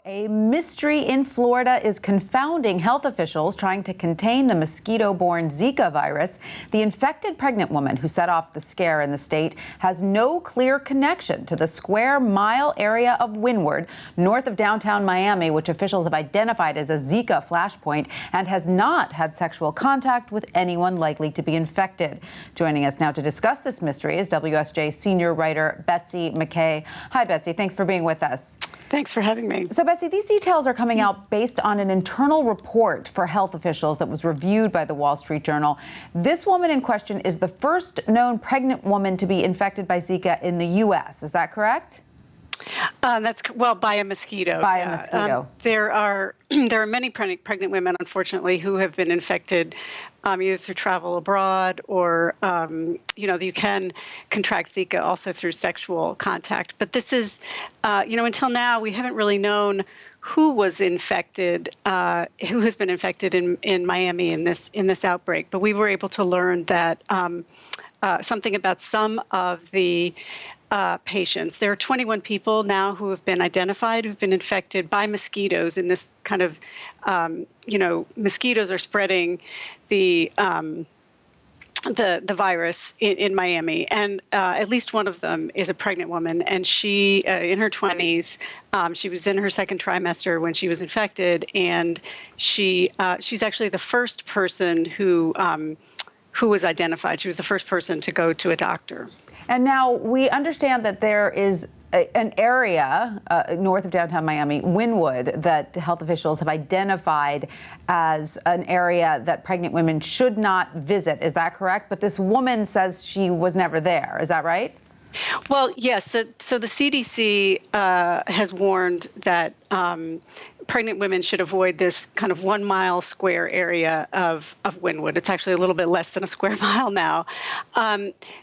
A mystery in Florida is confounding health officials trying to contain the mosquito-borne Zika virus. The infected pregnant woman who set off the scare in the state has no clear connection to the square-mile area of Wynwood, north of downtown Miami, which officials have identified as a Zika flashpoint, and has not had sexual contact with anyone likely to be infected. Joining us now to discuss this mystery is WSJ senior writer Betsy McKay. Hi, Betsy. Thanks for being with us. Thanks for having me. So, Betsy, these details are coming out based on an internal report for health officials that was reviewed by the Wall Street Journal. This woman in question is the first known pregnant woman to be infected by Zika in the U.S. Is that correct? Well, by a mosquito. By a mosquito. There are many pregnant women, unfortunately, who have been infected either through travel abroad or, you can contract Zika also through sexual contact. But this is, until now, we haven't really known who was infected, who has been infected in Miami in this outbreak. But we were able to learn that something about some of the patients. There are 21 people now who have been identified who've been infected by mosquitoes in this kind of, mosquitoes are spreading the virus in Miami, and at least one of them is a pregnant woman, and she, in her 20s, she was in her second trimester when she was infected, and she's actually the first person who was identified. She was the first person to go to a doctor. And now we understand that there is an area north of downtown Miami, Wynwood, that health officials have identified as an area that pregnant women should not visit. Is that correct? But this woman says she was never there. Is that right? Well, yes. So the CDC has warned that pregnant women should avoid this kind of 1 mile square area of Wynwood. It's actually a little bit less than a square mile now.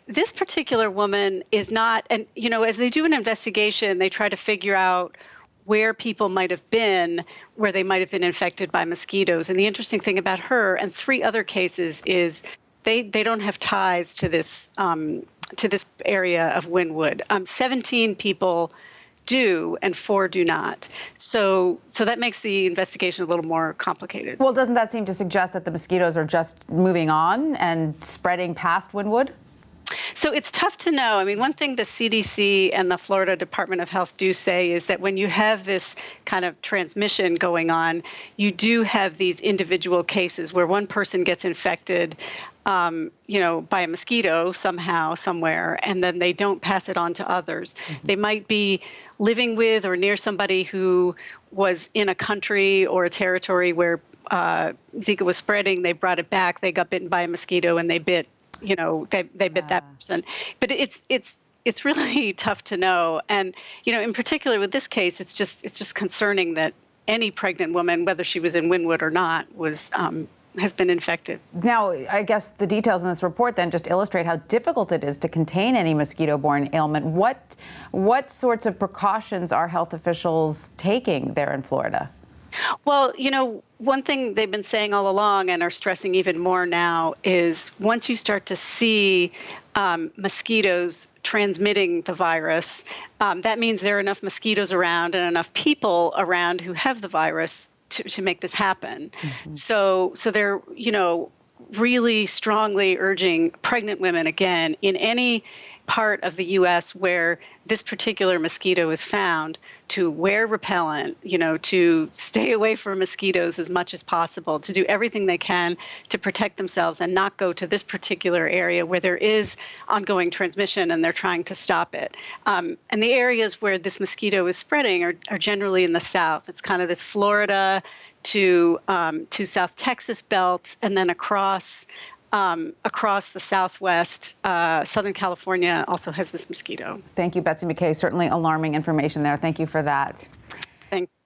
This particular woman is not, and as they do an investigation, they try to figure out where people might have been, where they might have been infected by mosquitoes. And the interesting thing about her and 3 other cases is they don't have ties to this area of Wynwood. 17 people do, and 4 do not. So that makes the investigation a little more complicated. Well, doesn't that seem to suggest that the mosquitoes are just moving on and spreading past Wynwood? So it's tough to know. I mean, one thing the CDC and the Florida Department of Health do say is that when you have this kind of transmission going on, you do have these individual cases where one person gets infected, by a mosquito somehow, somewhere, and then they don't pass it on to others. Mm-hmm. They might be living with or near somebody who was in a country or a territory where Zika was spreading. They brought it back. They got bitten by a mosquito and they bit. They bit that person. But it's really tough to know. And, in particular with this case, it's just concerning that any pregnant woman, whether she was in Wynwood or not, has been infected. Now, I guess the details in this report then just illustrate how difficult it is to contain any mosquito-borne ailment. What sorts of precautions are health officials taking there in Florida? Well, one thing they've been saying all along and are stressing even more now is once you start to see mosquitoes transmitting the virus, that means there are enough mosquitoes around and enough people around who have the virus to make this happen. Mm-hmm. So they're, really strongly urging pregnant women, again, in any part of the U.S. where this particular mosquito is found, to wear repellent, to stay away from mosquitoes as much as possible, to do everything they can to protect themselves and not go to this particular area where there is ongoing transmission and they're trying to stop it. And the areas where this mosquito is spreading are generally in the South. It's kind of this Florida to South Texas belt, and then across the Southwest. Southern California also has this mosquito. Thank you, Betsy McKay. Certainly alarming information there. Thank you for that. Thanks.